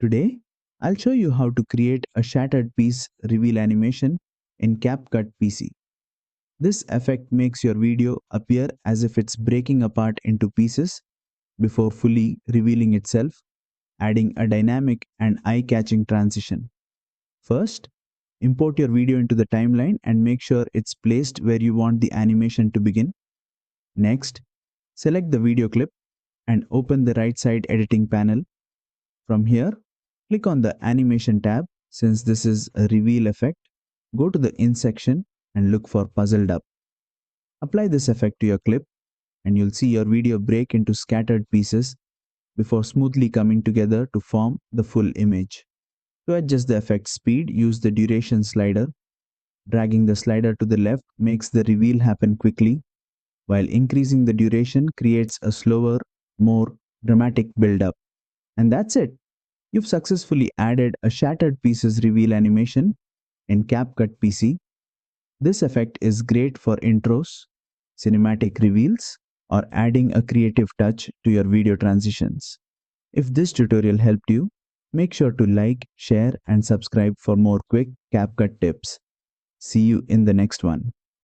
Today, I'll show you how to create a shattered piece reveal animation in CapCut PC. This effect makes your video appear as if it's breaking apart into pieces before fully revealing itself, adding a dynamic and eye-catching transition. First, import your video into the timeline and make sure it's placed where you want the animation to begin. Next, select the video clip and open the right side editing panel. From here, click on the Animation tab. Since this is a reveal effect, go to the In section and look for Puzzled Up. Apply this effect to your clip and you'll see your video break into scattered pieces before smoothly coming together to form the full image. To adjust the effect speed, use the duration slider. Dragging the slider to the left makes the reveal happen quickly, while increasing the duration creates a slower, more dramatic build-up. And that's it. You've successfully added a shattered pieces reveal animation in CapCut PC. This effect is great for intros, cinematic reveals, or adding a creative touch to your video transitions. If this tutorial helped you, make sure to like, share, and subscribe for more quick CapCut tips. See you in the next one.